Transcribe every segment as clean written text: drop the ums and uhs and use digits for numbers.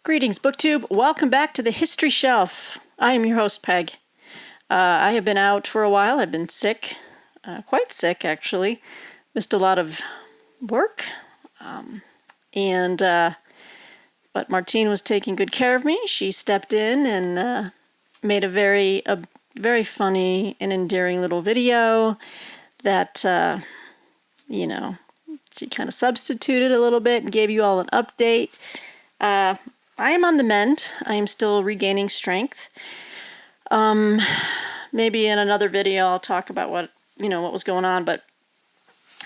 Greetings, BookTube. Welcome back to the History Shelf. I am your host, Peg. I have been out for a while. I've been sick, quite sick, actually. Missed a lot of work. But Martine was taking good care of me. She stepped in and made a very funny and endearing little video that, she kind of substituted a little bit and gave you all an update. I am on the mend. I am still regaining strength. Maybe in another video I'll talk about what was going on, but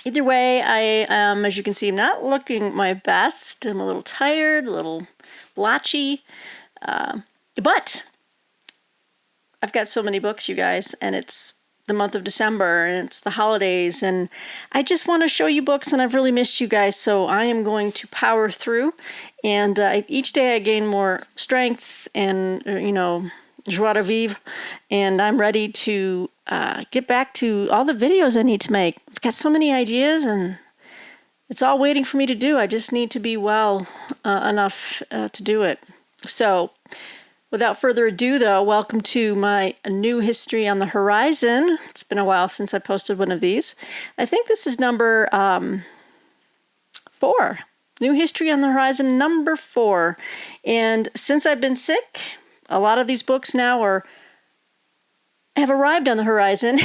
either way, I am, as you can see, not looking my best. I'm a little tired, a little blotchy, but I've got so many books, you guys, and it's the month of December, and it's the holidays, and I just want to show you books, and I've really missed you guys, so I am going to power through, and each day I gain more strength and, joie de vivre, and I'm ready to get back to all the videos I need to make. I've got so many ideas, and it's all waiting for me to do. I just need to be well enough to do it. So, without further ado, though, welcome to my new History on the Horizon. It's been a while since I posted one of these. I think this is number 4. New History on the Horizon, number 4. And since I've been sick, a lot of these books now have arrived on the horizon.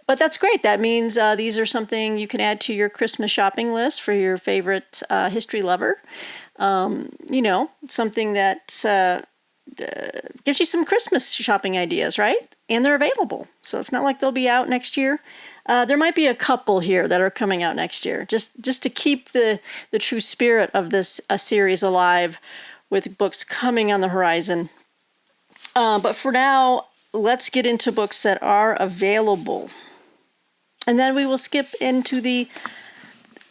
But that's great. That means these are something you can add to your Christmas shopping list for your favorite history lover. Something that gives you some Christmas shopping ideas, right? And they're available. So it's not like they'll be out next year. There might be a couple here that are coming out next year, just to keep the true spirit of this series alive with books coming on the horizon. But for now, let's get into books that are available. And then we will skip into the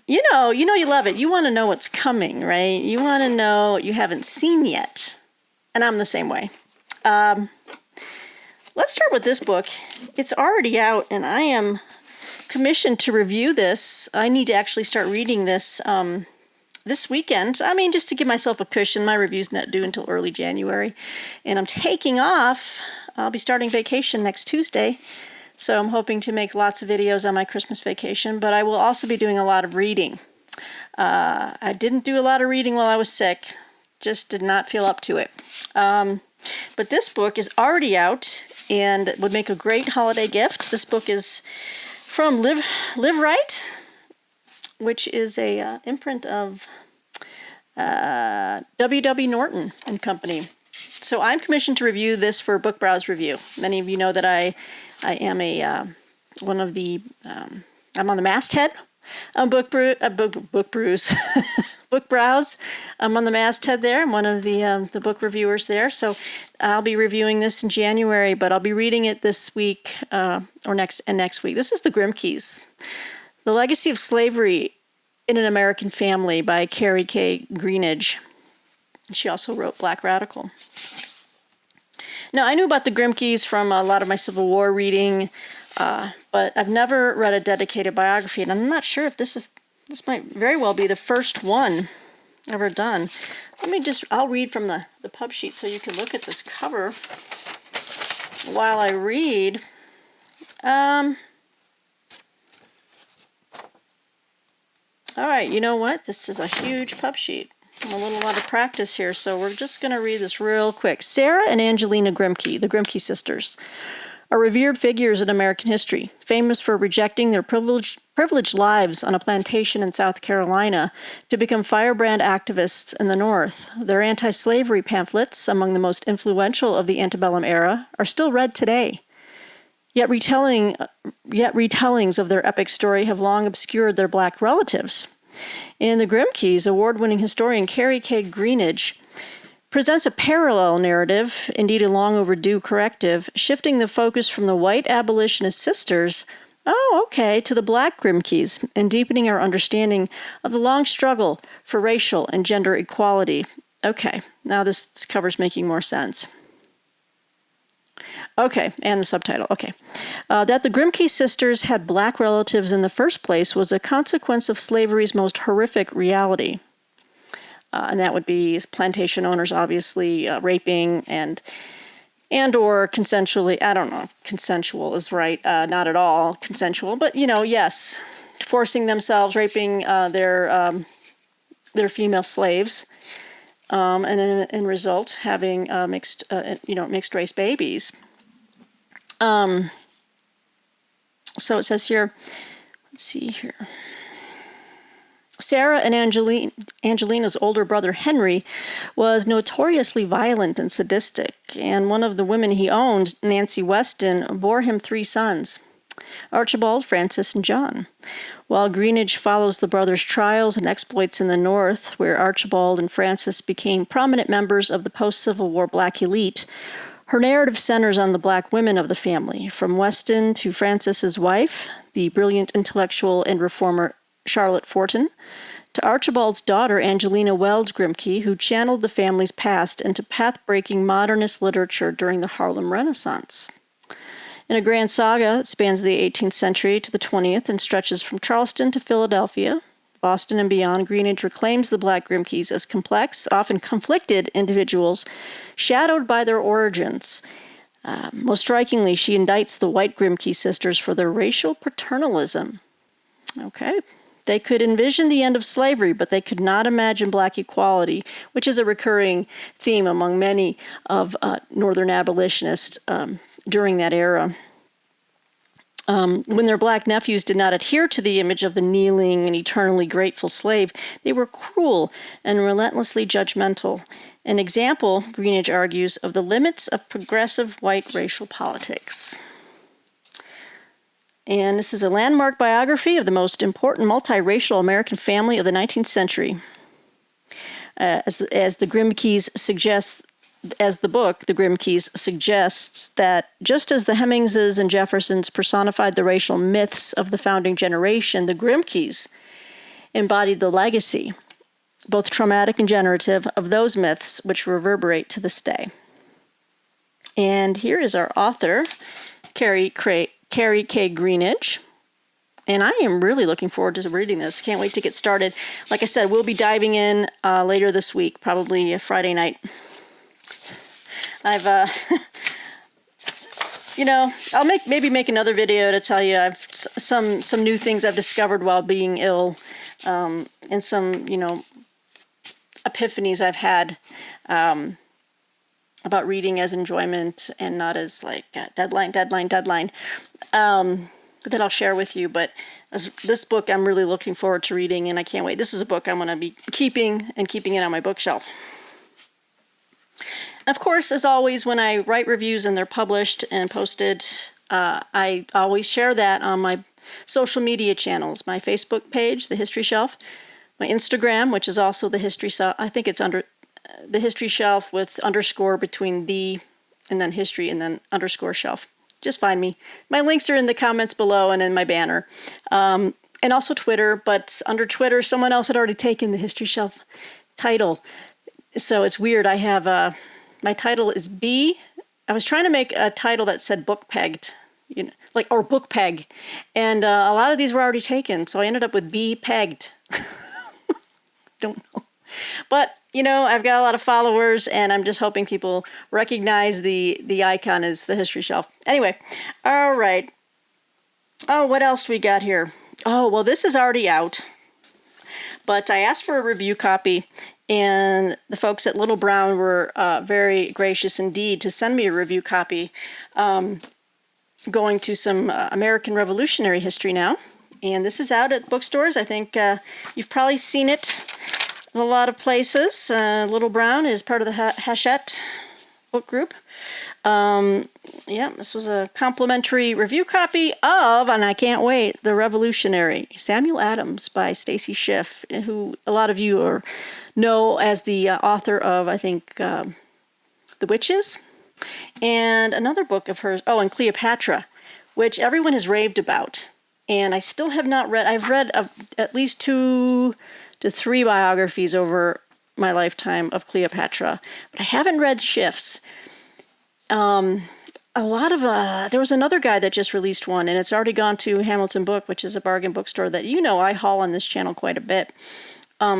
you love it. You want to know what's coming, right? You want to know what you haven't seen yet. And I'm the same way. Let's start with this book. It's already out, and I am commissioned to review this. I need to actually start reading this this weekend. I mean, just to give myself a cushion. My review's not due until early January. And I'm taking off. I'll be starting vacation next Tuesday. So I'm hoping to make lots of videos on my Christmas vacation, but I will also be doing a lot of reading. I didn't do a lot of reading while I was sick, just did not feel up to it. But this book is already out and would make a great holiday gift. This book is from Live Right, which is a imprint of W.W. Norton and Company. So I'm commissioned to review this for Book Browse Review. Many of you know that I am I'm on the masthead on Book Browse. I'm on the masthead there. I'm one of the book reviewers there. So I'll be reviewing this in January, but I'll be reading it this week or next week. This is the Grimkes, The Legacy of Slavery in an American Family by Carrie K. Greenidge. She also wrote Black Radical. Now, I knew about the Grimkes from a lot of my Civil War reading, but I've never read a dedicated biography, and I'm not sure if this might very well be the first one ever done. I'll read from the pub sheet so you can look at this cover while I read. All right, you know what? This is a huge pub sheet. I'm a little out of practice here, so we're just going to read this real quick. Sarah and Angelina Grimke, the Grimke sisters, are revered figures in American history, famous for rejecting their privileged lives on a plantation in South Carolina to become firebrand activists in the North. Their anti-slavery pamphlets, among the most influential of the antebellum era, are still read today. Yet retellings of their epic story have long obscured their black relatives. In The Grimkes, award-winning historian Carrie K. Greenidge presents a parallel narrative, indeed a long overdue corrective, shifting the focus from the white abolitionist sisters, to the black Grimkes, and deepening our understanding of the long struggle for racial and gender equality. Okay, now this cover's making more sense. Okay, and the subtitle. Okay. That the Grimke sisters had black relatives in the first place was a consequence of slavery's most horrific reality. and that would be plantation owners, obviously, raping and or consensually, I don't know, consensual is right, not at all consensual, but, yes, forcing themselves, raping their female slaves, and in result, having mixed race babies. So it says here, let's see here. Sarah and Angelina's older brother, Henry, was notoriously violent and sadistic, and one of the women he owned, Nancy Weston, bore him 3 sons, Archibald, Francis, and John. While Greenidge follows the brothers' trials and exploits in the North, where Archibald and Francis became prominent members of the post-Civil War Black elite, her narrative centers on the Black women of the family, from Weston to Francis's wife, the brilliant intellectual and reformer Charlotte Fortin, to Archibald's daughter, Angelina Weld Grimke, who channeled the family's past into path-breaking modernist literature during the Harlem Renaissance. In a grand saga that spans the 18th century to the 20th and stretches from Charleston to Philadelphia, Boston and beyond, Greenidge reclaims the Black Grimkes as complex, often conflicted individuals, shadowed by their origins. Most strikingly, she indicts the white Grimke sisters for their racial paternalism. Okay. They could envision the end of slavery, but they could not imagine Black equality, which is a recurring theme among many of Northern abolitionists during that era. When their Black nephews did not adhere to the image of the kneeling and eternally grateful slave, they were cruel and relentlessly judgmental. An example, Greenidge argues, of the limits of progressive white racial politics. And this is a landmark biography of the most important multiracial American family of the 19th century. As the Grimkes suggests, as the book, The Grimkes, suggests that just as the Hemingses and Jeffersons personified the racial myths of the founding generation, the Grimkes embodied the legacy, both traumatic and generative, of those myths which reverberate to this day. And here is our author, Carrie K. Greenidge. And I am really looking forward to reading this. Can't wait to get started. Like I said, we'll be diving in later this week, probably a Friday night. I've, I'll maybe make another video to tell you I've some new things I've discovered while being ill, and some, epiphanies I've had about reading as enjoyment and not as like deadline. That I'll share with you. But this book I'm really looking forward to reading, and I can't wait. This is a book I'm going to be keeping it on my bookshelf. Of course, as always, when I write reviews and they're published and posted, I always share that on my social media channels, my Facebook page, The History Shelf, my Instagram, which is also The History Shelf. I think it's under The History Shelf with underscore between the and then history and then underscore shelf. Just find me. My links are in the comments below and in my banner. And also Twitter, but under Twitter, someone else had already taken the History Shelf title. So it's weird. I have... my title is B. I was trying to make a title that said book pegged, or book peg. And a lot of these were already taken. So I ended up with B pegged. Don't know. But, I've got a lot of followers, and I'm just hoping people recognize the icon as the History Shelf. Anyway, all right. Oh, what else we got here? Oh, well, this is already out. But I asked for a review copy, and the folks at Little Brown were very gracious indeed to send me a review copy, going to some American Revolutionary history now. And this is out at bookstores. I think you've probably seen it in a lot of places. Little Brown is part of the Hachette book group. This was a complimentary review copy of, and I can't wait, The Revolutionary, Samuel Adams by Stacy Schiff, who a lot of you know as the author of, I think, The Witches, and another book of hers, and Cleopatra, which everyone has raved about, and I still have not read. I've read at least 2 to 3 biographies over my lifetime of Cleopatra, but I haven't read Schiff's. There was another guy that just released one, and it's already gone to Hamilton Book, which is a bargain bookstore that I haul on this channel quite a bit.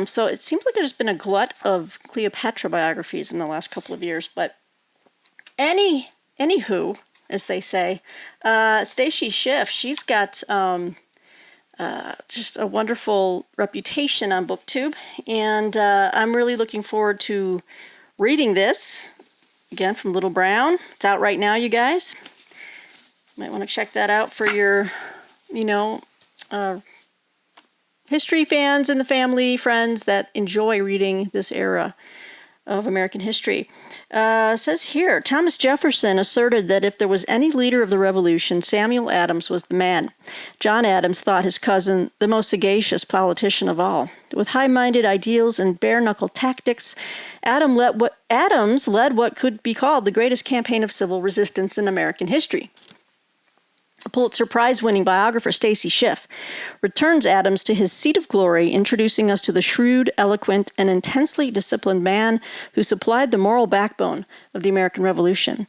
So it seems like there's been a glut of Cleopatra biographies in the last couple of years. But anywho, as they say, Stacy Schiff, she's got just a wonderful reputation on BookTube, and I'm really looking forward to reading this. Again, from Little Brown. It's out right now, you guys. Might want to check that out for your, history fans in the family, friends that enjoy reading this era of American history. Says here, Thomas Jefferson asserted that if there was any leader of the Revolution, Samuel Adams was the man. John Adams thought his cousin the most sagacious politician of all. With high-minded ideals and bare-knuckle tactics, Adams led what could be called the greatest campaign of civil resistance in American history. Pulitzer Prize-winning biographer Stacy Schiff returns Adams to his seat of glory, introducing us to the shrewd, eloquent, and intensely disciplined man who supplied the moral backbone of the American Revolution.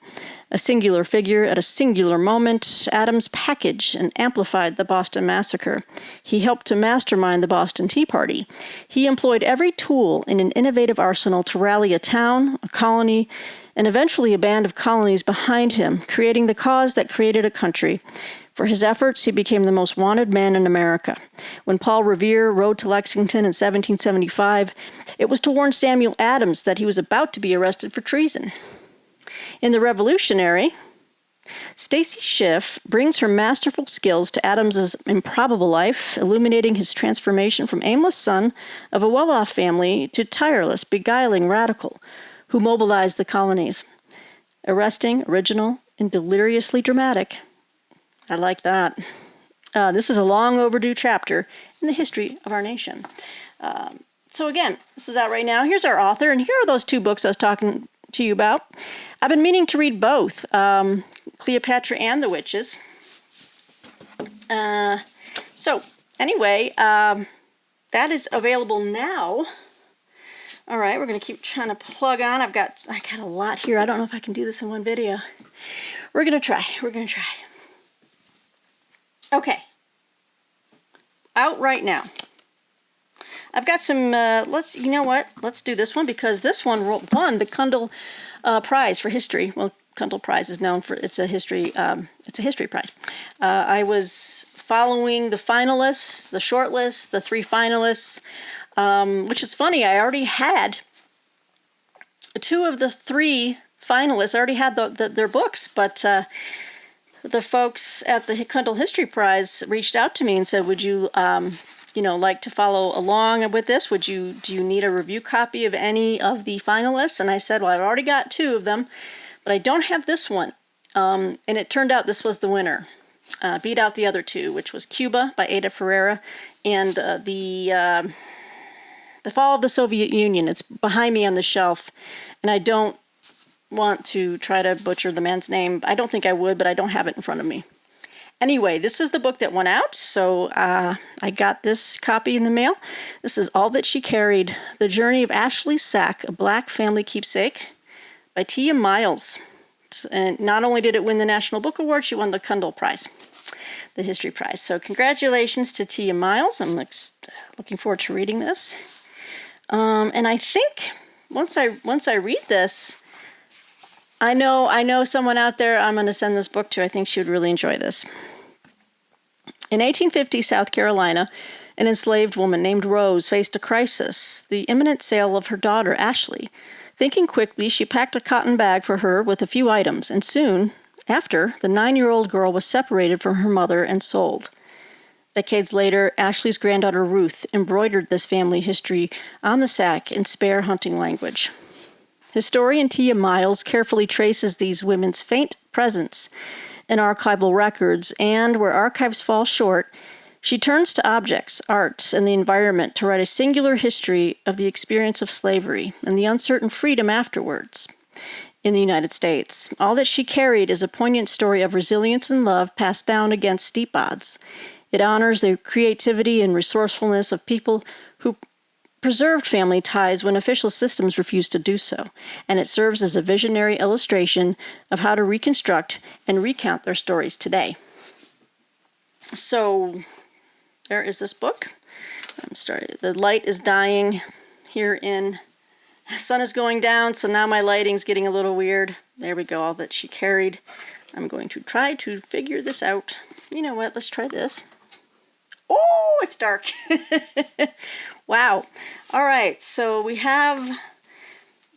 A singular figure at a singular moment, Adams packaged and amplified the Boston Massacre. He helped to mastermind the Boston Tea Party. He employed every tool in an innovative arsenal to rally a town, a colony, and eventually a band of colonies behind him, creating the cause that created a country. For his efforts, he became the most wanted man in America. When Paul Revere rode to Lexington in 1775, it was to warn Samuel Adams that he was about to be arrested for treason. In The Revolutionary, Stacy Schiff brings her masterful skills to Adams's improbable life, illuminating his transformation from aimless son of a well-off family to tireless, beguiling radical who mobilized the colonies. Arresting, original, and deliriously dramatic. I like that. This is a long overdue chapter in the history of our nation. So again, this is out right now. Here's our author, and here are those two books I was talking to you about. I've been meaning to read both, Cleopatra and the Witches. So anyway, that is available now. All right, we're going to keep trying to plug on. I got a lot here. I don't know if I can do this in one video. We're going to try. Okay. Out right now. I've got some, you know what? Let's do this one because this one won the Kundal Prize for History. Well, Kundal Prize is known for, it's a history prize. I was following the finalists, the short list, the three finalists, which is funny. I already had two of the three finalists. I already had their books, but the folks at the Kundal History Prize reached out to me and said, "Would you, like to follow along with this? Do you need a review copy of any of the finalists?" And I said, "Well, I've already got two of them, but I don't have this one." And it turned out this was the winner. Beat out the other two, which was Cuba by Ada Ferreira and the Fall of the Soviet Union. It's behind me on the shelf, and I don't want to try to butcher the man's name. I don't think I would, but I don't have it in front of me. Anyway, this is the book that went out, so I got this copy in the mail. This is All That She Carried, The Journey of Ashley Sack, A Black Family Keepsake, by Tia Miles. And not only did it win the National Book Award, she won the Kundal Prize, the History Prize. So congratulations to Tia Miles. I'm looking forward to reading this. And I think once I read this, I know someone out there I'm going to send this book to. I think she would really enjoy this. In 1850 South Carolina, an enslaved woman named Rose faced a crisis, the imminent sale of her daughter, Ashley. Thinking quickly, she packed a cotton bag for her with a few items, and soon after, the 9-year-old girl was separated from her mother and sold. Decades later, Ashley's granddaughter Ruth embroidered this family history on the sack in spare hunting language. Historian Tia Miles carefully traces these women's faint presence in archival records, and where archives fall short, she turns to objects, art, and the environment to write a singular history of the experience of slavery and the uncertain freedom afterwards in the United States. All That She Carried is a poignant story of resilience and love passed down against steep odds. It honors the creativity and resourcefulness of people who preserved family ties when official systems refused to do so, and it serves as a visionary illustration of how to reconstruct and recount their stories today. So there is this book. I'm sorry, the light is dying here in, the sun is going down, so now my lighting's getting a little weird. There we go, all that she carried. I'm going to try to figure this out. You know what, let's try this. Oh, it's dark. Wow. All right, so we have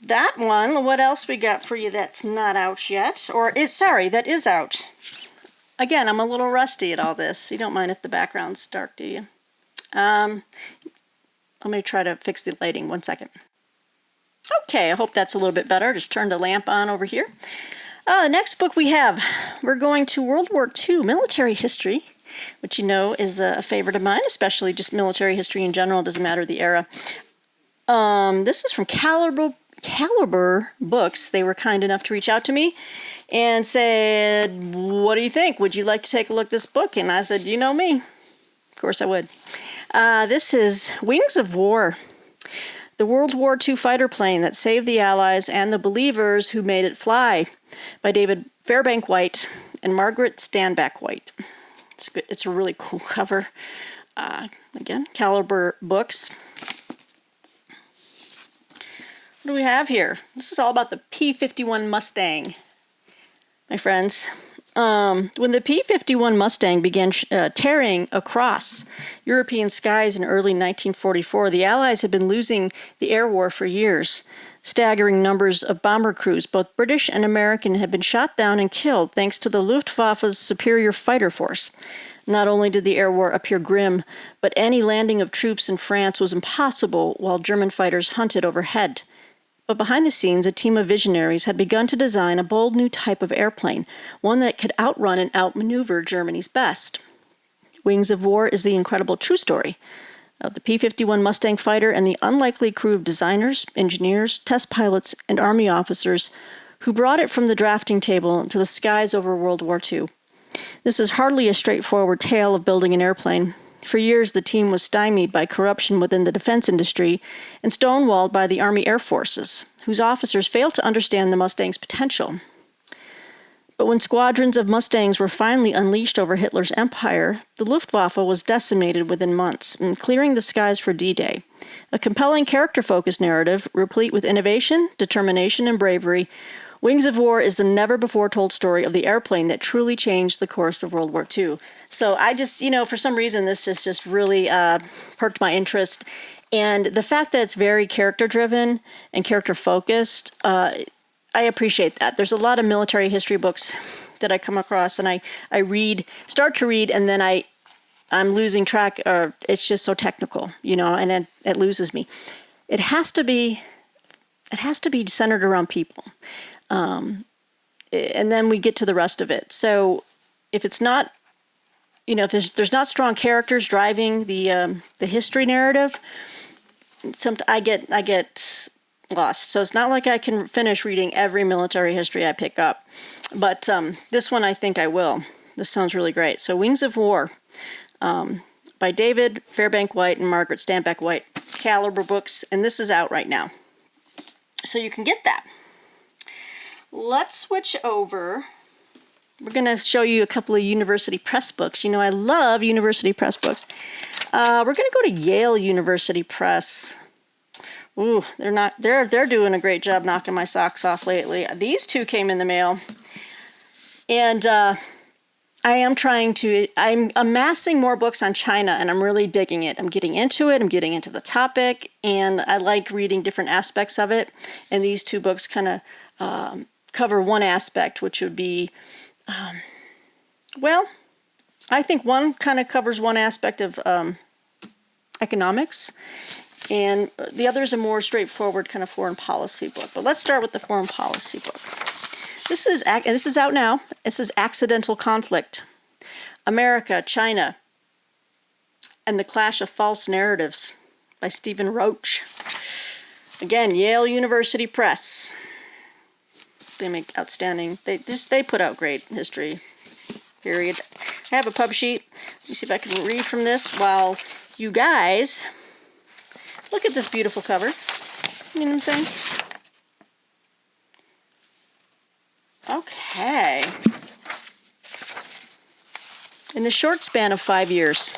that one. What else we got for you that's not out yet? Or is, sorry, that is out. Again, I'm a little rusty at all this. You don't mind if the background's dark, do you? Let me try to fix the lighting. 1 second. Okay, I hope that's a little bit better. Just turned a lamp on over here. The next book we have, we're going to World War II, military history, which you know is a favorite of mine, especially just military history in general. It doesn't matter the era. This is from Caliber Books. They were kind enough to reach out to me and said, what do you think? Would you like to take a look at this book? And I said, you know me. Of course I would. This is Wings of War, the World War II fighter plane that saved the Allies and the believers who made it fly, by David Fairbank White and Margaret Stanback White. It's good. It's a really cool cover. Again, Caliber Books. What do we have here? This is all about the P-51 Mustang, my friends. When the P-51 Mustang began tearing across European skies in early 1944, the Allies had been losing the air war for years. Staggering numbers of bomber crews, both British and American, had been shot down and killed thanks to the Luftwaffe's superior fighter force. Not only did the air war appear grim, but any landing of troops in France was impossible while German fighters hunted overhead. But behind the scenes, a team of visionaries had begun to design a bold new type of airplane, one that could outrun and outmaneuver Germany's best. Wings of War is the incredible true story of the P-51 Mustang fighter and the unlikely crew of designers, engineers, test pilots, and Army officers who brought it from the drafting table to the skies over World War II. This is hardly a straightforward tale of building an airplane. For years, the team was stymied by corruption within the defense industry and stonewalled by the Army Air Forces, whose officers failed to understand the Mustang's potential. But when squadrons of Mustangs were finally unleashed over Hitler's empire, the Luftwaffe was decimated within months, clearing the skies for D-Day. A compelling character-focused narrative, replete with innovation, determination, and bravery, Wings of War is the never-before-told story of the airplane that truly changed the course of World War II. So I just, for some reason, this just really perked my interest. And the fact that it's very character-driven and character-focused, I appreciate that. There's a lot of military history books that I come across, and I start to read, and then I'm losing track, or it's just so technical, and it loses me. It has to be centered around people. And then we get to the rest of it. So if it's not, if there's not strong characters driving the history narrative, I get lost. So it's not like I can finish reading every military history I pick up. But this one I think I will. This sounds really great. So Wings of War by David Fairbank White and Margaret Stanback White, Caliber Books, and this is out right now. So you can get that. Let's switch over. We're going to show you a couple of university press books. I love university press books. We're going to go to Yale University Press. Ooh, they're doing a great job knocking my socks off lately. These two came in the mail. And I'm amassing more books on China, and I'm really digging it. I'm getting into it. I'm getting into the topic, and I like reading different aspects of it. And these two books kind of cover one aspect, which would be, I think one kind of covers one aspect of economics, and the other is a more straightforward kind of foreign policy book. But let's start with the foreign policy book. This is out now. It says Accidental Conflict, America, China, and the Clash of False Narratives by Stephen Roach. Again, Yale University Press. They make outstanding, they put out great history, period. I have a pub sheet. Let me see if I can read from this while you guys look at this beautiful cover. You know what I'm saying? Okay. In the short span of 5 years,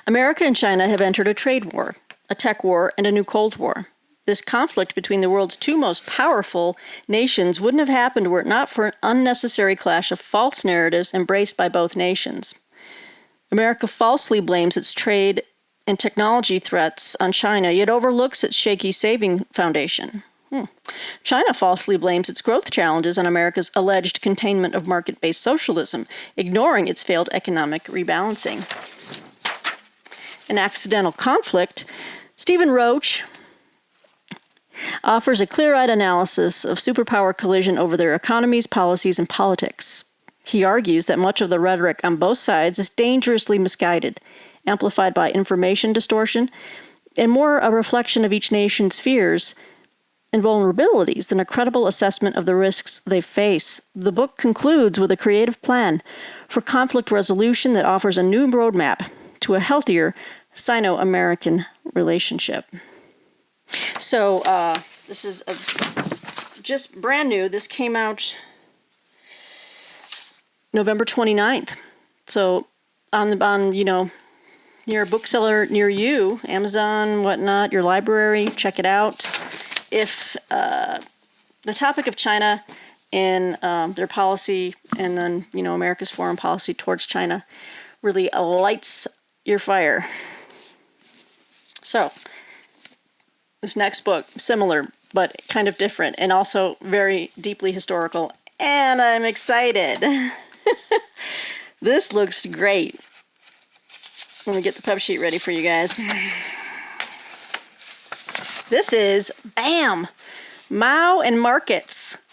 America and China have entered a trade war, a tech war, and a new Cold War. This conflict between the world's two most powerful nations wouldn't have happened were it not for an unnecessary clash of false narratives embraced by both nations. America falsely blames its trade and technology threats on China, yet overlooks its shaky saving foundation. China falsely blames its growth challenges on America's alleged containment of market-based socialism, ignoring its failed economic rebalancing. An accidental conflict, Stephen Roach offers a clear-eyed analysis of superpower collision over their economies, policies, and politics. He argues that much of the rhetoric on both sides is dangerously misguided, amplified by information distortion, and more a reflection of each nation's fears and vulnerabilities than a credible assessment of the risks they face. The book concludes with a creative plan for conflict resolution that offers a new roadmap to a healthier Sino-American relationship. So this is just brand new. This came out November 29th. So on near a bookseller near you, Amazon, whatnot, your library, check it out. If the topic of China and their policy and then, America's foreign policy towards China really lights your fire. So this next book, similar, but kind of different and also very deeply historical. And I'm excited. This looks great. Let me get the pub sheet ready for you guys. This is, bam, Mao and Markets,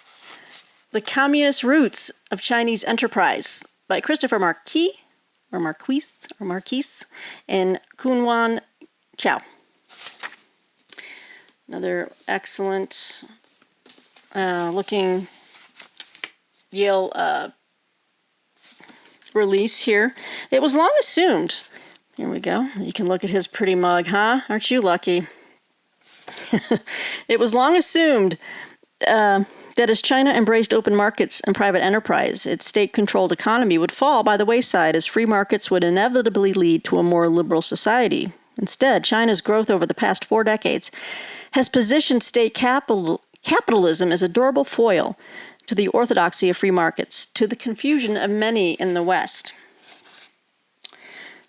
The Communist Roots of Chinese Enterprise by Christopher Marquis, and Kunwan Chow. Another excellent looking Yale release here. It was long assumed. Here we go. You can look at his pretty mug, huh? Aren't you lucky? It was long assumed that as China embraced open markets and private enterprise, its state-controlled economy would fall by the wayside as free markets would inevitably lead to a more liberal society. Instead, China's growth over the past 4 decades has positioned state capitalism as a durable foil to the orthodoxy of free markets, to the confusion of many in the West.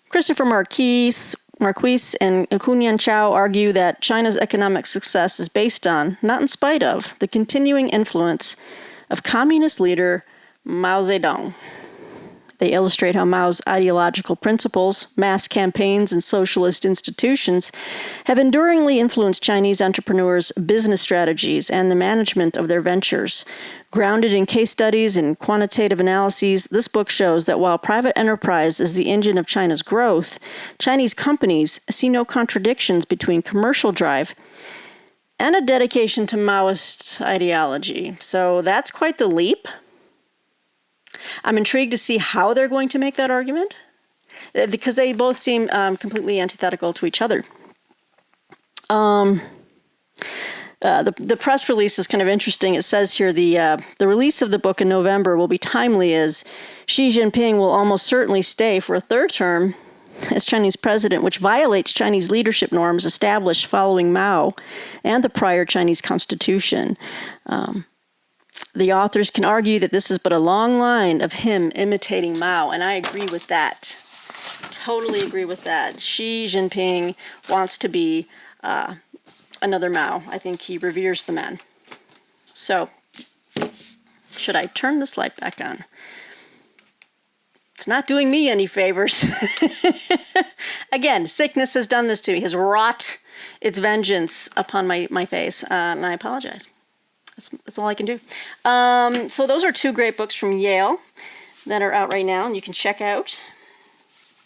Christopher Marquis and Kunyan Chow argue that China's economic success is based on, not in spite of, the continuing influence of communist leader Mao Zedong. They illustrate how Mao's ideological principles, mass campaigns, and socialist institutions have enduringly influenced Chinese entrepreneurs' business strategies and the management of their ventures. Grounded in case studies and quantitative analyses, this book shows that while private enterprise is the engine of China's growth, Chinese companies see no contradictions between commercial drive and a dedication to Maoist ideology. So that's quite the leap. I'm intrigued to see how they're going to make that argument, because they both seem completely antithetical to each other. The press release is kind of interesting. It says here the release of the book in November will be timely as Xi Jinping will almost certainly stay for a 3rd term as Chinese president, which violates Chinese leadership norms established following Mao and the prior Chinese constitution. The authors can argue that this is but a long line of him imitating Mao, and I agree with that. Totally agree with that. Xi Jinping wants to be another Mao. I think he reveres the man. So, should I turn this light back on? It's not doing me any favors. Again, sickness has done this to me, has wrought its vengeance upon my face, and I apologize. That's all I can do. So those are 2 great books from Yale that are out right now and you can check out.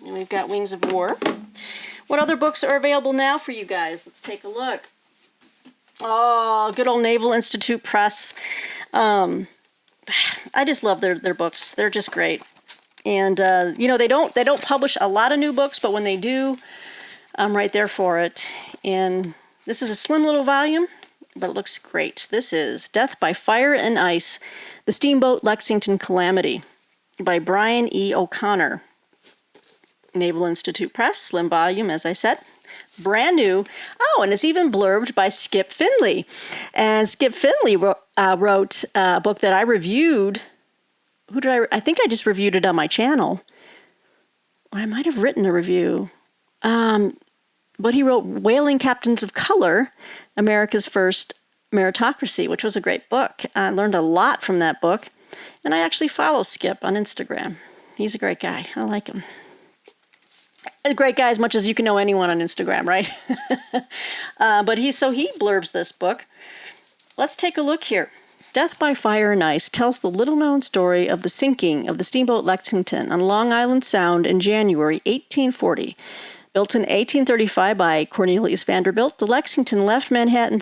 And we've got Wings of War. What other books are available now for you guys? Let's take a look. Oh, good old Naval Institute Press. I just love their books. They're just great. And they don't publish a lot of new books, but when they do, I'm right there for it. And this is a slim little volume, but it looks great. This is Death by Fire and Ice, The Steamboat Lexington Calamity by Brian E. O'Connor. Naval Institute Press, slim volume, as I said. Brand new. Oh, and it's even blurbed by Skip Finley. And Skip Finley wrote a book that I reviewed. I think I just reviewed it on my channel. I might have written a review. But he wrote Whaling Captains of Color, America's First Meritocracy, which was a great book. I learned a lot from that book. And I actually follow Skip on Instagram. He's a great guy. I like him. A great guy as much as you can know anyone on Instagram, right? But he blurbs this book. Let's take a look here. Death by Fire and Ice tells the little-known story of the sinking of the steamboat Lexington on Long Island Sound in January 1840. Built in 1835 by Cornelius Vanderbilt, the Lexington left Manhattan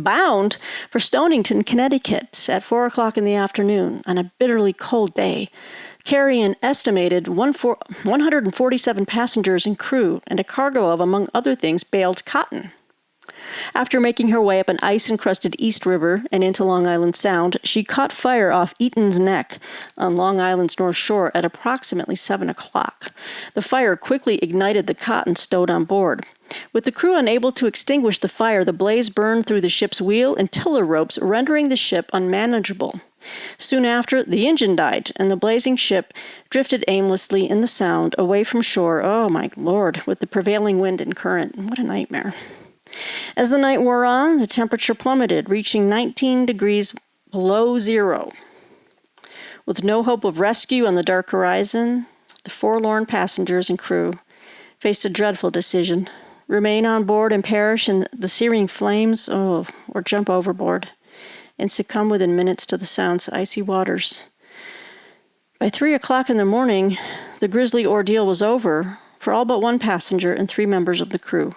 bound for Stonington, Connecticut at 4 o'clock in the afternoon on a bitterly cold day, carrying an estimated 147 passengers and crew and a cargo of, among other things, baled cotton. After making her way up an ice-encrusted East River and into Long Island Sound, she caught fire off Eaton's Neck on Long Island's North Shore at approximately 7 o'clock. The fire quickly ignited the cotton stowed on board. With the crew unable to extinguish the fire, the blaze burned through the ship's wheel and tiller ropes, rendering the ship unmanageable. Soon after, the engine died, and the blazing ship drifted aimlessly in the Sound away from shore, oh my lord, with the prevailing wind and current. What a nightmare. As the night wore on, the temperature plummeted, reaching 19 degrees below zero. With no hope of rescue on the dark horizon, the forlorn passengers and crew faced a dreadful decision: remain on board and perish in the searing flames, or jump overboard and succumb within minutes to the Sound's icy waters. By 3 o'clock in the morning, the grisly ordeal was over for all but one passenger and 3 members of the crew,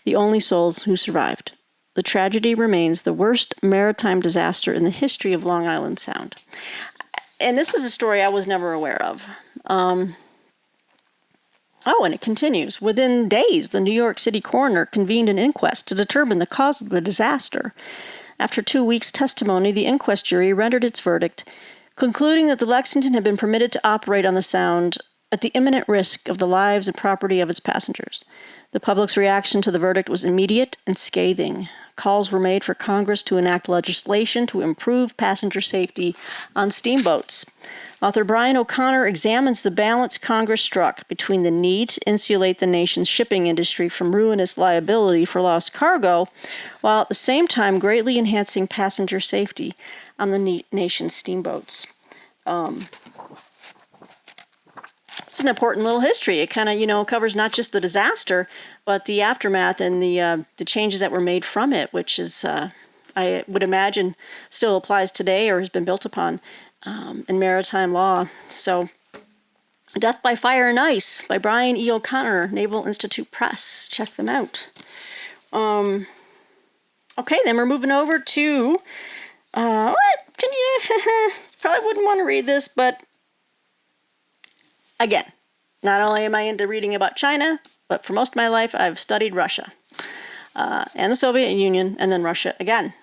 the only souls who survived. The tragedy remains the worst maritime disaster in the history of Long Island Sound. And this is a story I was never aware of. And it continues. Within days, the New York City coroner convened an inquest to determine the cause of the disaster. After 2 weeks' testimony, the inquest jury rendered its verdict, concluding that the Lexington had been permitted to operate on the Sound at the imminent risk of the lives and property of its passengers. The public's reaction to the verdict was immediate and scathing. Calls were made for Congress to enact legislation to improve passenger safety on steamboats. Author Brian O'Connor examines the balance Congress struck between the need to insulate the nation's shipping industry from ruinous liability for lost cargo, while at the same time greatly enhancing passenger safety on the nation's steamboats. It's an important little history. It kind of, covers not just the disaster, but the aftermath and the changes that were made from it, which is, I would imagine, still applies today or has been built upon in maritime law. So, Death by Fire and Ice by Brian E. O'Connor, Naval Institute Press. Check them out. Okay, then we're moving over to, probably wouldn't want to read this, but again, not only am I into reading about China, but for most of my life, I've studied Russia and the Soviet Union, and then Russia again.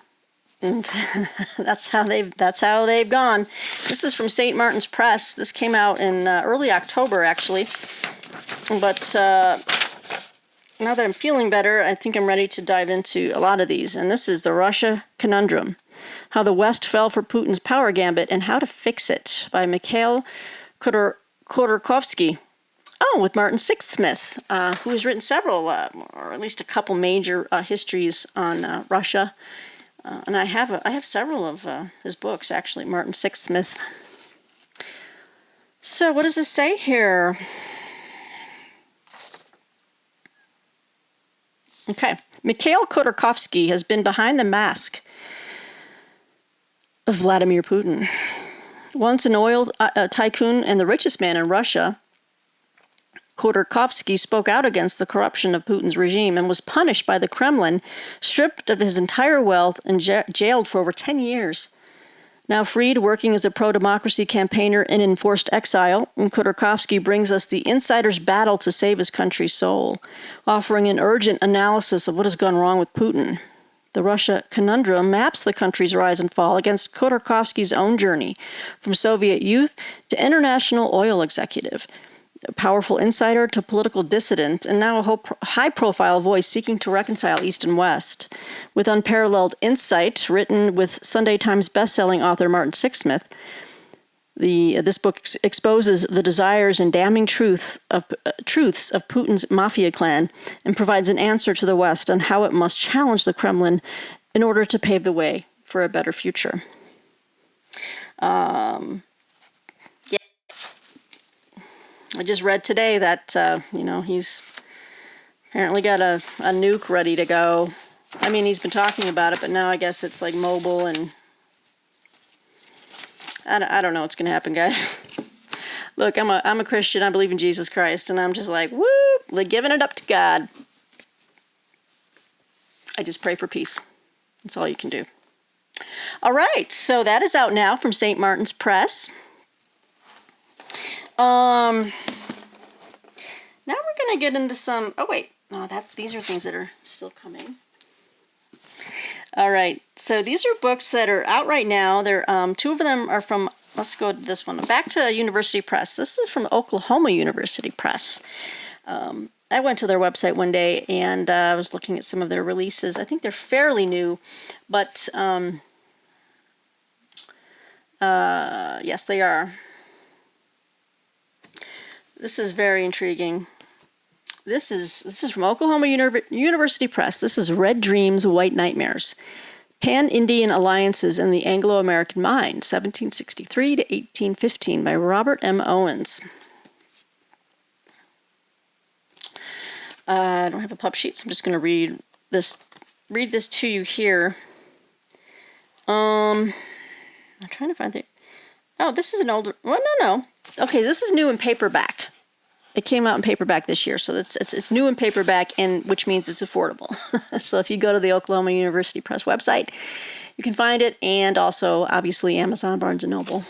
That's how they've gone. This is from St. Martin's Press. This came out in early October, actually. But now that I'm feeling better, I think I'm ready to dive into a lot of these. And this is The Russia Conundrum: How the West Fell for Putin's Power Gambit and How to Fix It by Mikhail Khodorkovsky. With Martin Sixsmith, who has written several, or at least a couple major histories on Russia. And I have several of his books, actually, Martin Sixsmith. So what does this say here? Okay. Mikhail Khodorkovsky has been behind the mask of Vladimir Putin. Once an oil tycoon and the richest man in Russia, Khodorkovsky spoke out against the corruption of Putin's regime and was punished by the Kremlin, stripped of his entire wealth, and jailed for over 10 years. Now freed, working as a pro-democracy campaigner in enforced exile, Khodorkovsky brings us the insider's battle to save his country's soul, offering an urgent analysis of what has gone wrong with Putin. The Russia Conundrum maps the country's rise and fall against Khodorkovsky's own journey from Soviet youth to international oil executive, a powerful insider to political dissident, and now a high-profile voice seeking to reconcile East and West. With unparalleled insight, written with Sunday Times bestselling author Martin Sixsmith, this book exposes the desires and damning truths of Putin's mafia clan and provides an answer to the West on how it must challenge the Kremlin in order to pave the way for a better future. I just read today that, he's apparently got a nuke ready to go. I mean, he's been talking about it, but now I guess it's like mobile, and I don't know what's going to happen, guys. Look, I'm a Christian. I believe in Jesus Christ, and I'm just like, woo, like giving it up to God. I just pray for peace. That's all you can do. All right, so that is out now from St. Martin's Press. Now we're going to get into some... Oh, wait. No, these are things that are still coming. All right. So these are books that are out right now. They're two of them are from... Let's go to this one. Back to University Press. This is from Oklahoma University Press. I went to their website one day, and I was looking at some of their releases. I think they're fairly new, but yes, they are. This is very intriguing. This is from Oklahoma University Press. This is Red Dreams, White Nightmares. Pan-Indian Alliances in the Anglo-American Mind, 1763 to 1815, by Robert M. Owens. I don't have a pub sheet, so I'm just going to read this to you here. I'm trying to find it. Oh, this is an older... Well, no. Okay, this is new in paperback. It came out in paperback this year, so it's new in paperback, and which means it's affordable. So if you go to the Oklahoma University Press website, you can find it, and also, obviously, Amazon, Barnes & Noble,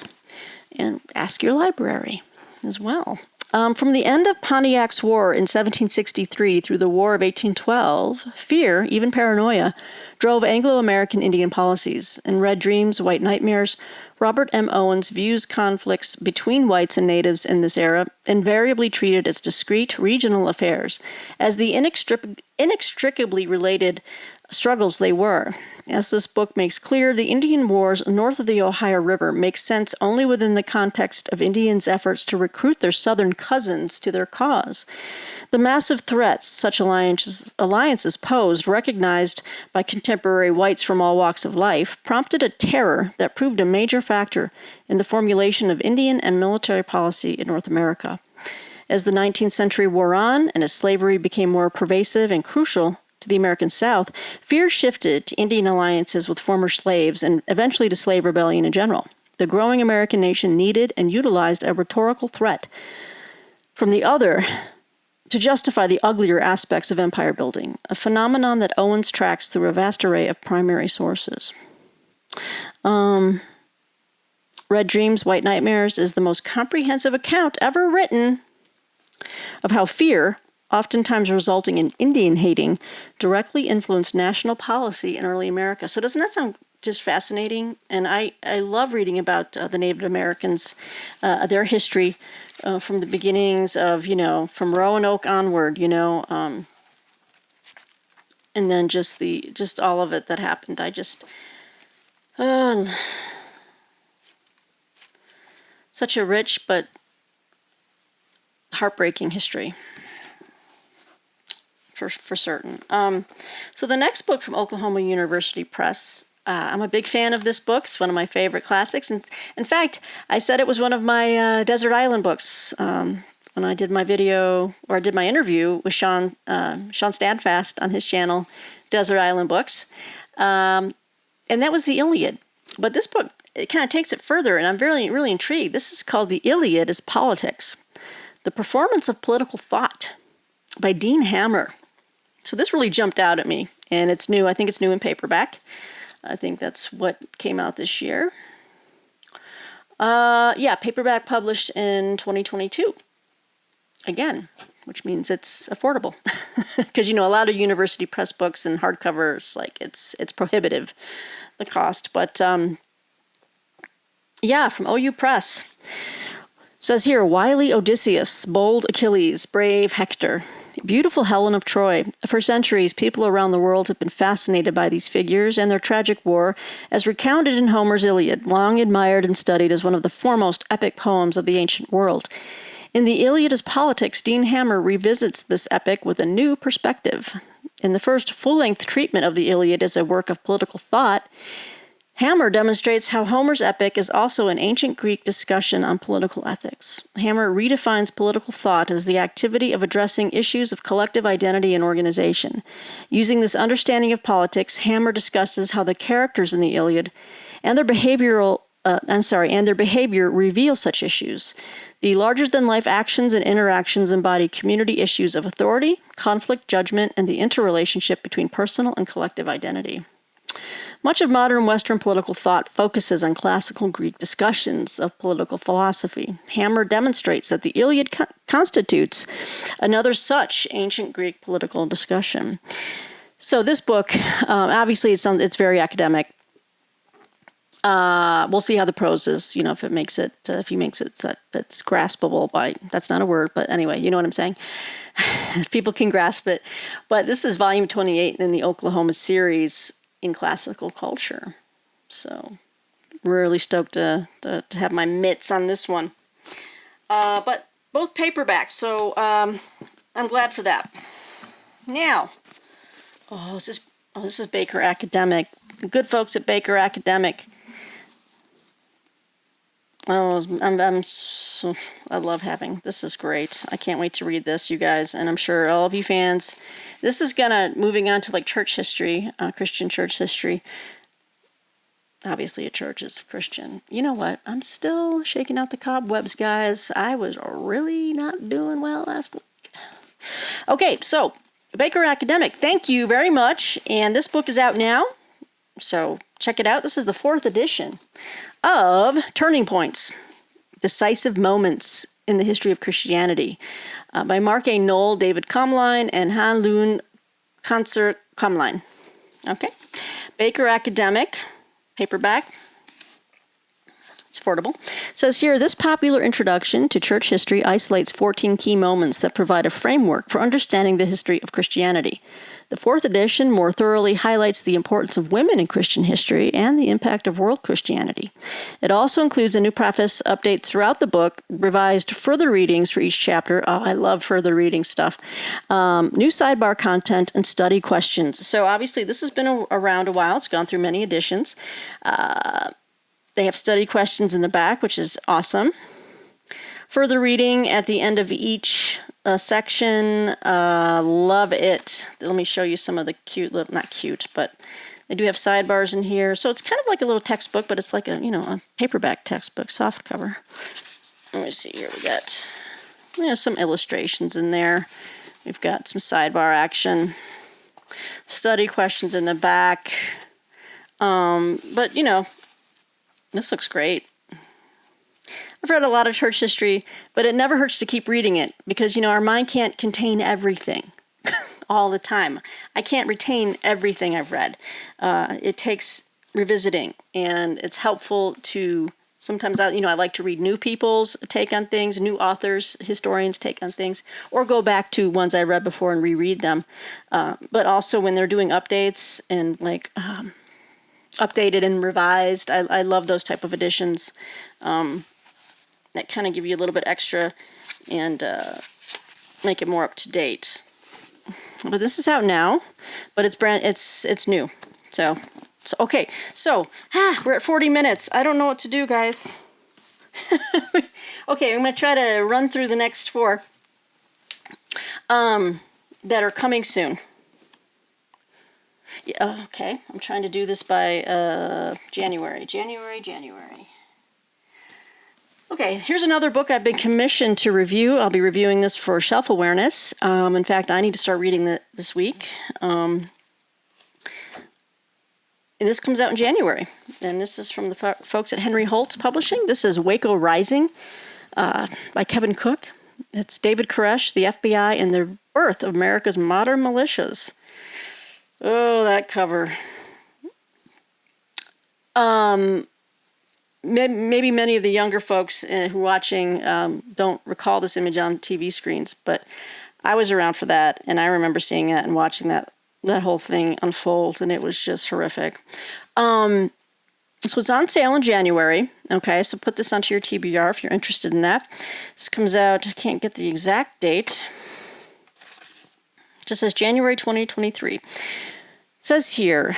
and ask your library as well. From the end of Pontiac's War in 1763 through the War of 1812, fear, even paranoia, drove Anglo-American Indian policies. In Red Dreams, White Nightmares, Robert M. Owens views conflicts between whites and natives in this era invariably treated as discrete regional affairs, as the inextricably related struggles they were. As this book makes clear, the Indian Wars north of the Ohio River make sense only within the context of Indians' efforts to recruit their southern cousins to their cause. The massive threats such alliances posed, recognized by contemporary whites from all walks of life, prompted a terror that proved a major factor in the formulation of Indian and military policy in North America. As the 19th century wore on and as slavery became more pervasive and crucial to the American South, fear shifted to Indian alliances with former slaves and eventually to slave rebellion in general. The growing American nation needed and utilized a rhetorical threat from the other to justify the uglier aspects of empire building, a phenomenon that Owens tracks through a vast array of primary sources. Red Dreams, White Nightmares is the most comprehensive account ever written of how fear, oftentimes resulting in Indian hating, directly influenced national policy in early America. So doesn't that sound just fascinating? And I love reading about the Native Americans, their history from the beginnings of, from Roanoke onward, and then just all of it that happened. Such a rich but heartbreaking history. For certain. So the next book from Oklahoma University Press, I'm a big fan of this book. It's one of my favorite classics. And in fact, I said it was one of my Desert Island books when I did my video, or I did my interview with Sean Standfast on his channel, Desert Island Books. And that was the Iliad. But this book, it kind of takes it further, and I'm really, really intrigued. This is called The Iliad as Politics, The Performance of Political Thought by Dean Hammer. So this really jumped out at me, and it's new. I think it's new in paperback. I think that's what came out this year. Paperback published in 2022. Again, which means it's affordable. Because, a lot of university press books and hardcovers, like it's prohibitive, the cost. But yeah, from OU Press. Says here, wily Odysseus, bold Achilles, brave Hector, beautiful Helen of Troy. For centuries, people around the world have been fascinated by these figures and their tragic war, as recounted in Homer's Iliad, long admired and studied as one of the foremost epic poems of the ancient world. In The Iliad as Politics, Dean Hammer revisits this epic with a new perspective. In the first full-length treatment of the Iliad as a work of political thought, Hammer demonstrates how Homer's epic is also an ancient Greek discussion on political ethics. Hammer redefines political thought as the activity of addressing issues of collective identity and organization. Using this understanding of politics, Hammer discusses how the characters in the Iliad and their behavior reveal such issues. The larger-than-life actions and interactions embody community issues of authority, conflict, judgment, and the interrelationship between personal and collective identity. Much of modern Western political thought focuses on classical Greek discussions of political philosophy. Hammer demonstrates that the Iliad constitutes another such ancient Greek political discussion. So this book, obviously it's very academic. We'll see how the prose is, if he makes it that's graspable by, that's not a word, but anyway, you know what I'm saying? People can grasp it. But this is volume 28 in the Oklahoma series in classical culture. So really stoked to have my mitts on this one. But both paperbacks, so I'm glad for that. Now, this is Baker Academic. The good folks at Baker Academic. Oh, I love having, this is great. I can't wait to read this, you guys, and I'm sure all of you fans. This is moving on to like church history, Christian church history. Obviously a church is Christian. You know what? I'm still shaking out the cobwebs, guys. I was really not doing well last week. Okay, so Baker Academic, thank you very much. And this book is out now, so check it out. This is the 4th edition of Turning Points, Decisive Moments in the History of Christianity by Mark A. Knoll, David Comline, and Han Loon Concert Comline. Okay. Baker Academic, paperback. It's affordable. It says here, this popular introduction to church history isolates 14 key moments that provide a framework for understanding the history of Christianity. The 4th edition more thoroughly highlights the importance of women in Christian history and the impact of world Christianity. It also includes a new preface, updates throughout the book, revised further readings for each chapter. Oh, I love further reading stuff. New sidebar content and study questions. So obviously this has been around a while. It's gone through many editions. They have study questions in the back, which is awesome. Further reading at the end of each section. Love it. Let me show you some of the not cute, but they do have sidebars in here. So it's kind of like a little textbook, but it's like a paperback textbook, soft cover. Let me see here. We got some illustrations in there. We've got some sidebar action. Study questions in the back. But this looks great. I've read a lot of church history, but it never hurts to keep reading it because, our mind can't contain everything all the time. I can't retain everything I've read. It takes revisiting, and it's helpful to sometimes, I like to read new people's take on things, new authors, historians' take on things, or go back to ones I read before and reread them. But also when they're doing updates and updated and revised, I love those type of editions. That kind of give you a little bit extra and make it more up to date. But this is out now, but it's new. So okay. So we're at 40 minutes. I don't know what to do, guys. Okay, I'm gonna try to run through the next 4 that are coming soon. Yeah, okay, I'm trying to do this by January. Okay, here's another book I've been commissioned to review. I'll be reviewing this for Shelf Awareness. In fact, I need to start reading this week. And this comes out in January. And this is from the folks at Henry Holt Publishing. This is Waco Rising by Kevin Cook. It's David Koresh, the FBI, and the birth of America's modern militias. Oh, that cover. Maybe many of the younger folks who are watching don't recall this image on TV screens, but I was around for that, and I remember seeing that and watching that whole thing unfold, and it was just horrific. So it's on sale in January. Okay, so put this onto your TBR if you're interested in that. This comes out, I can't get the exact date. It just says January 2023. It says here,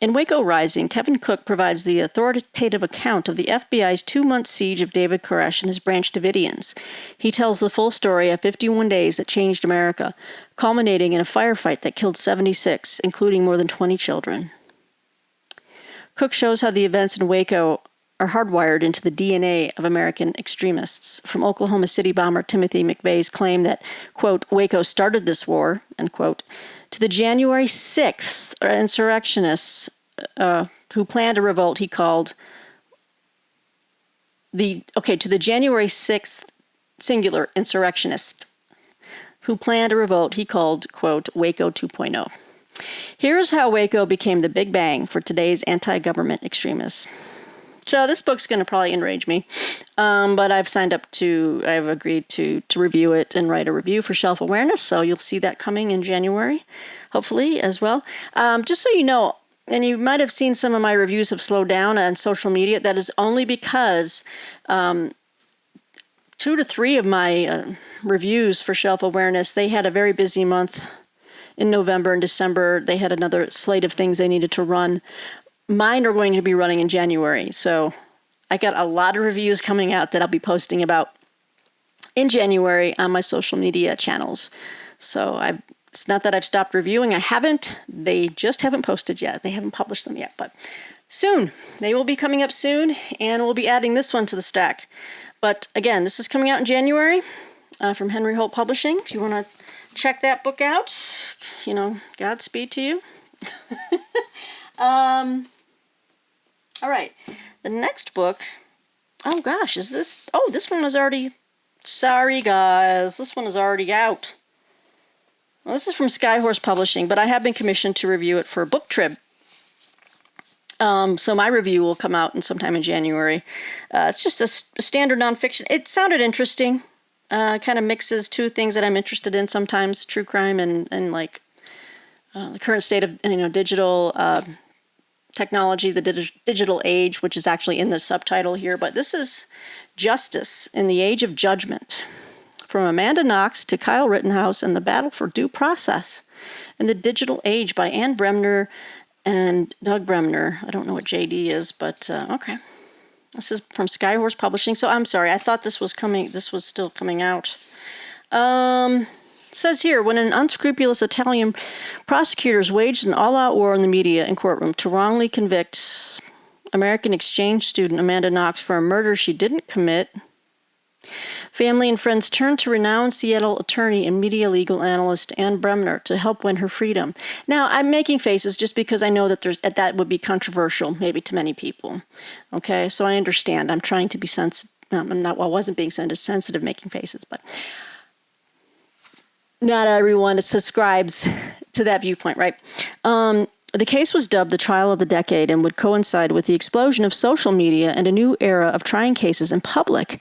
in Waco Rising, Kevin Cook provides the authoritative account of the FBI's 2-month siege of David Koresh and his branch Davidians. He tells the full story of 51 days that changed America, culminating in a firefight that killed 76, including more than 20 children. Cook shows how the events in Waco are hardwired into the DNA of American extremists, from Oklahoma City bomber Timothy McVeigh's claim that, quote, Waco started this war, end quote, to the January 6th insurrectionists who planned a revolt to the January 6th singular insurrectionists who planned a revolt he called, quote, Waco 2.0. Here's how Waco became the Big Bang for today's anti-government extremists. So this book's going to probably enrage me, but I've agreed to review it and write a review for Shelf Awareness, so you'll see that coming in January, hopefully, as well. Just so you know, and you might have seen some of my reviews have slowed down on social media, that is only because 2 to 3 of my reviews for Shelf Awareness, they had a very busy month in November and December. They had another slate of things they needed to run. Mine are going to be running in January, so I got a lot of reviews coming out that I'll be posting about in January on my social media channels. So it's not that I've stopped reviewing. I haven't. They just haven't posted yet. They haven't published them yet, but soon. They will be coming up soon, and we'll be adding this one to the stack. But again, this is coming out in January from Henry Holt Publishing. If you want to check that book out, Godspeed to you. All right, the next book, oh gosh, this one was already, sorry guys, this one is already out. Well, this is from Skyhorse Publishing, but I have been commissioned to review it for Book Trib. So my review will come out sometime in January. It's just a standard nonfiction. It sounded interesting, kind of mixes two things that I'm interested in sometimes, true crime and like the current state of digital technology, the digital age, which is actually in the subtitle here. But this is Justice in the Age of Judgment, from Amanda Knox to Kyle Rittenhouse and the Battle for Due Process in the Digital Age by Ann Bremner and Doug Bremner. I don't know what JD is, but okay. This is from Skyhorse Publishing. So I'm sorry, I thought this was still coming out. It says here, when an unscrupulous Italian prosecutors waged an all-out war in the media and courtroom to wrongly convict American exchange student Amanda Knox for a murder she didn't commit, family and friends turned to renowned Seattle attorney and media legal analyst Ann Bremner to help win her freedom. Now, I'm making faces just because I know that that would be controversial, maybe to many people. Okay, so I understand. I'm trying to be sensitive. I wasn't being sensitive, making faces, but not everyone subscribes to that viewpoint, right? The case was dubbed the trial of the decade and would coincide with the explosion of social media and a new era of trying cases in public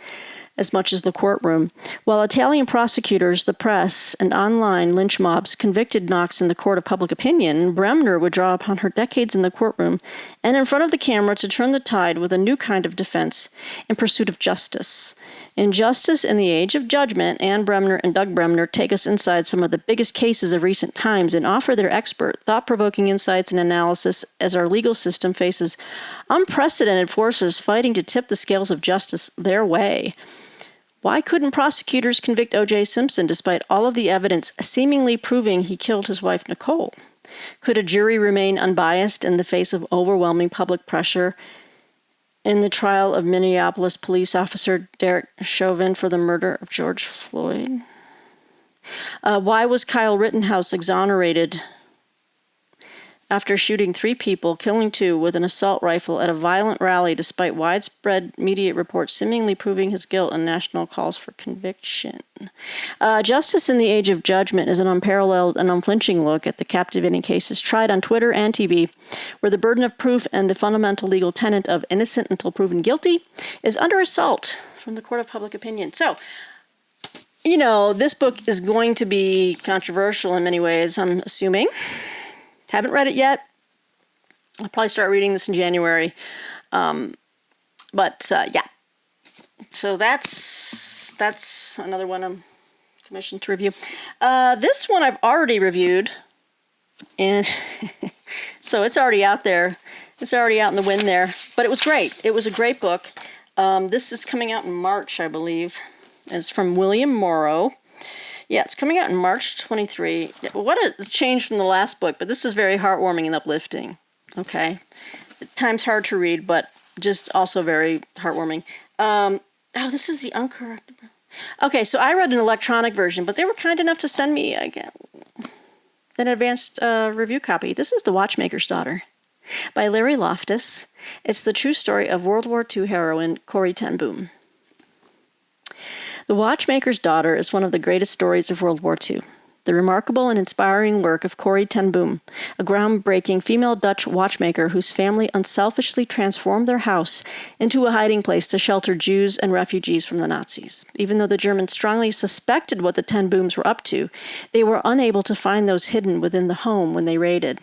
as much as the courtroom. While Italian prosecutors, the press, and online lynch mobs convicted Knox in the court of public opinion, Bremner would draw upon her decades in the courtroom and in front of the camera to turn the tide with a new kind of defense in pursuit of justice. In Justice in the Age of Judgment, Ann Bremner and Doug Bremner take us inside some of the biggest cases of recent times and offer their expert, thought-provoking insights and analysis as our legal system faces unprecedented forces fighting to tip the scales of justice their way. Why couldn't prosecutors convict O.J. Simpson despite all of the evidence seemingly proving he killed his wife, Nicole? Could a jury remain unbiased in the face of overwhelming public pressure in the trial of Minneapolis police officer Derek Chauvin for the murder of George Floyd? Why was Kyle Rittenhouse exonerated after shooting 3 people, killing 2 with an assault rifle at a violent rally despite widespread media reports seemingly proving his guilt and national calls for conviction. Justice in the Age of Judgment is an unparalleled and unflinching look at the captivating cases tried on Twitter and TV, where the burden of proof and the fundamental legal tenet of innocent until proven guilty is under assault from the court of public opinion. So, you know, this book is going to be controversial in many ways, I'm assuming. Haven't read it yet. I'll probably start reading this in January. Yeah. So that's another one I'm commissioned to review. This one I've already reviewed. And so it's already out there. It's already out in the wind there. But it was great. It was a great book. This is coming out in March, I believe. It's from William Morrow. Yeah, it's coming out in March 23. What a change from the last book, but this is very heartwarming and uplifting. Okay. At times hard to read, but just also very heartwarming. This is the uncorrected. Okay, so I read an electronic version, but they were kind enough to send me an advanced review copy. This is The Watchmaker's Daughter by Larry Loftus. It's the true story of World War II heroine Corrie ten Boom. The Watchmaker's Daughter is one of the greatest stories of World War II. The remarkable and inspiring work of Corrie ten Boom, a groundbreaking female Dutch watchmaker whose family unselfishly transformed their house into a hiding place to shelter Jews and refugees from the Nazis. Even though the Germans strongly suspected what the ten Booms were up to, they were unable to find those hidden within the home when they raided.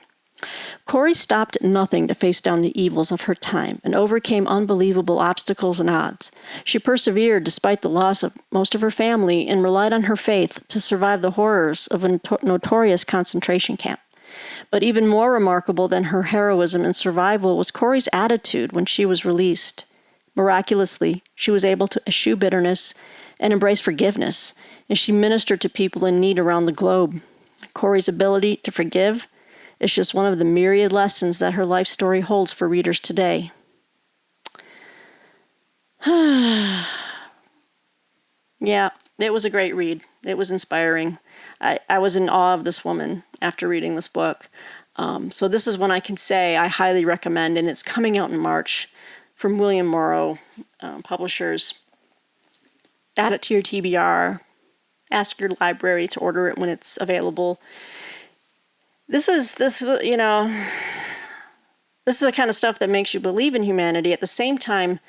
Corrie stopped at nothing to face down the evils of her time and overcame unbelievable obstacles and odds. She persevered despite the loss of most of her family and relied on her faith to survive the horrors of a notorious concentration camp. But even more remarkable than her heroism and survival was Corrie's attitude when she was released. Miraculously, she was able to eschew bitterness and embrace forgiveness, and she ministered to people in need around the globe. Corrie's ability to forgive is just one of the myriad lessons that her life story holds for readers today. Yeah, it was a great read. It was inspiring. I was in awe of this woman after reading this book. So this is one I can say I highly recommend, and it's coming out in March from William Morrow Publishers. Add it to your TBR. Ask your library to order it when it's available. This is the kind of stuff that makes you believe in humanity, at the same time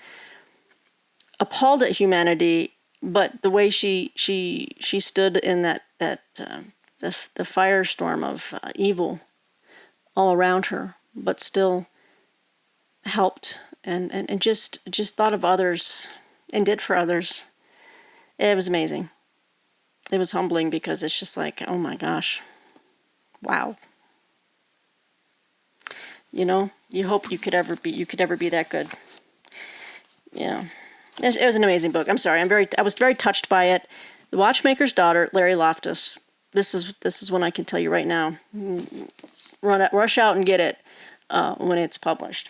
appalled at humanity, but the way she stood in the firestorm of evil all around her, but still helped and just thought of others and did for others. It was amazing. It was humbling because it's just like, oh my gosh, wow. You know, you hope you could ever be that good. Yeah, it was an amazing book. I'm sorry, I was very touched by it. The Watchmaker's Daughter, Larry Loftus. This is one I can tell you right now. Rush out and get it when it's published.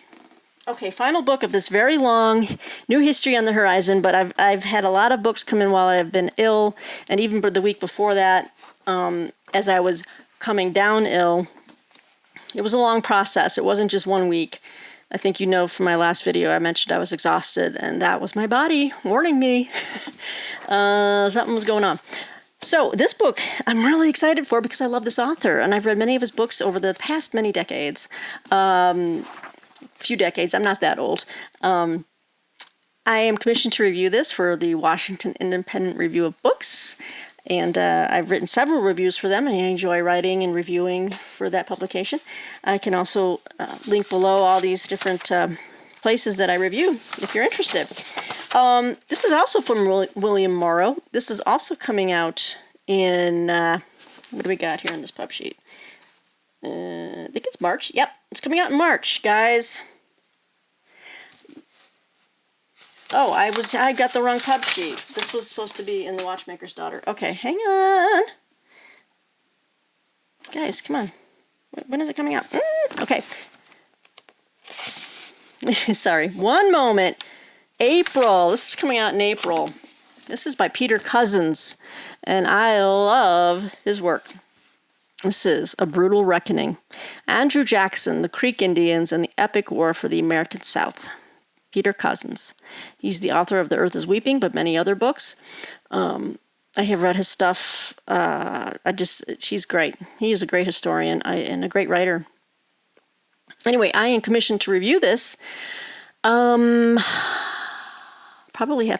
Okay, final book of this very long New History on the Horizon. But I've had a lot of books come in while I've been ill, and even the week before that, as I was coming down ill. It was a long process. It wasn't just 1 week. I think you know from my last video I mentioned I was exhausted, and that was my body warning me something was going on. So this book I'm really excited for because I love this author, and I've read many of his books over the past many decades. Few decades. I'm not that old. I am commissioned to review this for the Washington Independent Review of Books. And I've written several reviews for them. I enjoy writing and reviewing for that publication. I can also link below all these different places that I review if you're interested. This is also from William Morrow. This is also coming out in, what do we got here on this pub sheet? I think it's March. Yep, it's coming out in March, guys. Oh, I got the wrong pub sheet. This was supposed to be in The Watchmaker's Daughter. Okay, hang on. Guys, come on. When is it coming out? Okay. Sorry, one moment. April. This is coming out in April. This is by Peter Cousins, and I love his work. This is A Brutal Reckoning. Andrew Jackson, the Creek Indians, and the Epic War for the American South. Peter Cousins. He's the author of The Earth is Weeping, but many other books. I have read his stuff. She's great. He is a great historian and a great writer. Anyway, I am commissioned to review this. I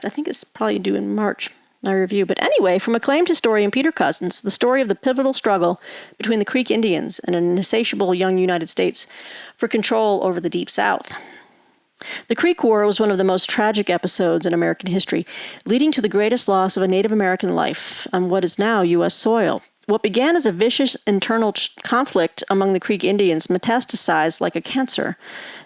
think it's probably due in March, my review. But anyway, from acclaimed historian Peter Cousins, the story of the pivotal struggle between the Creek Indians and an insatiable young United States for control over the Deep South. The Creek War was one of the most tragic episodes in American history, leading to the greatest loss of a Native American life on what is now U.S. soil. What began as a vicious internal conflict among the Creek Indians metastasized like a cancer.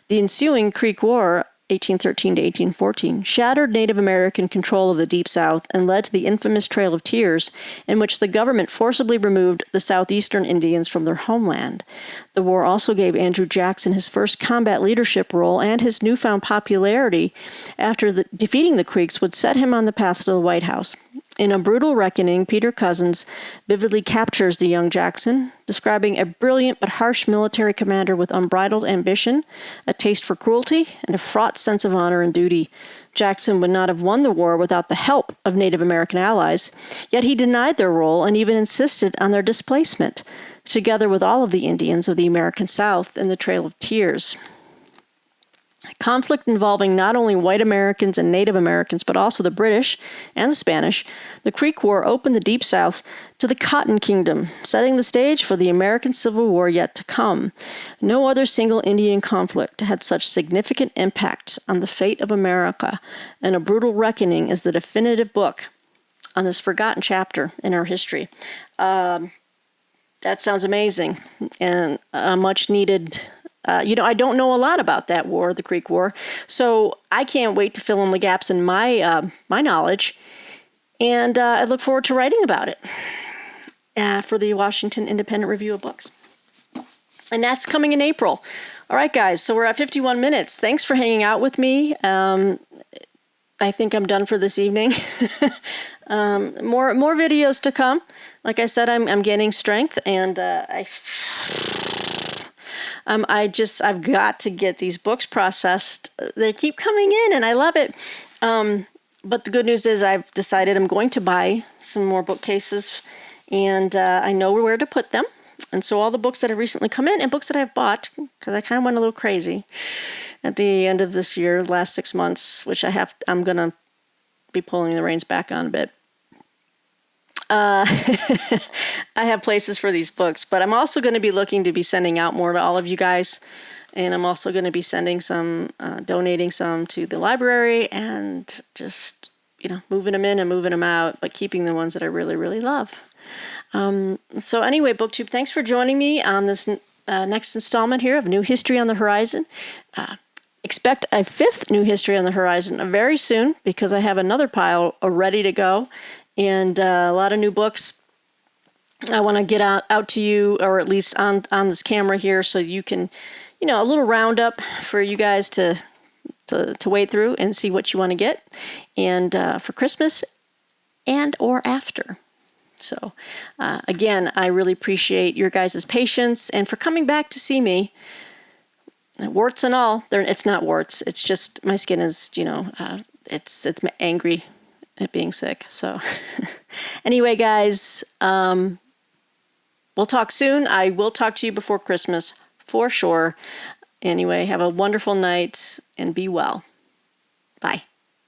The ensuing Creek War, 1813 to 1814, shattered Native American control of the Deep South and led to the infamous Trail of Tears, in which the government forcibly removed the southeastern Indians from their homeland. The war also gave Andrew Jackson his first combat leadership role, and his newfound popularity after defeating the Creeks would set him on the path to the White House. In A Brutal Reckoning, Peter Cousins vividly captures the young Jackson, describing a brilliant but harsh military commander with unbridled ambition, a taste for cruelty, and a fraught sense of honor and duty. Jackson would not have won the war without the help of Native American allies, yet he denied their role and even insisted on their displacement, together with all of the Indians of the American South in the Trail of Tears. Conflict involving not only white Americans and Native Americans, but also the British and the Spanish, the Creek War opened the Deep South to the Cotton Kingdom, setting the stage for the American Civil War yet to come. No other single Indian conflict had such significant impact on the fate of America, and A Brutal Reckoning is the definitive book on this forgotten chapter in our history. That sounds amazing, and a much needed. I don't know a lot about that war, the Creek War, so I can't wait to fill in the gaps in my knowledge, and I look forward to writing about it for the Washington Independent Review of Books. And that's coming in April. All right, guys, so we're at 51 minutes. Thanks for hanging out with me. I think I'm done for this evening. More videos to come. Like I said, I'm gaining strength, and I've got to get these books processed. They keep coming in, and I love it. But the good news is I've decided I'm going to buy some more bookcases, and I know where to put them. And so all the books that have recently come in and books that I've bought, because I kind of went a little crazy at the end of this year, last 6 months, which I'm going to be pulling the reins back on a bit. I have places for these books, but I'm also going to be looking to be sending out more to all of you guys. And I'm also going to be sending some, donating some to the library, and just, moving them in and moving them out, but keeping the ones that I really, really love. So anyway, BookTube, thanks for joining me on this next installment here of New History on the Horizon. Expect a 5th New History on the Horizon very soon, because I have another pile ready to go. And a lot of new books I want to get out to you, or at least on this camera here, so you can, a little roundup for you guys to wade through and see what you want to get, and for Christmas and or after. So again, I really appreciate your guys' patience and for coming back to see me. Warts and all, it's not warts. It's just my skin is, it's angry at being sick. So anyway, guys, we'll talk soon. I will talk to you before Christmas for sure. Anyway, have a wonderful night and be well. Bye.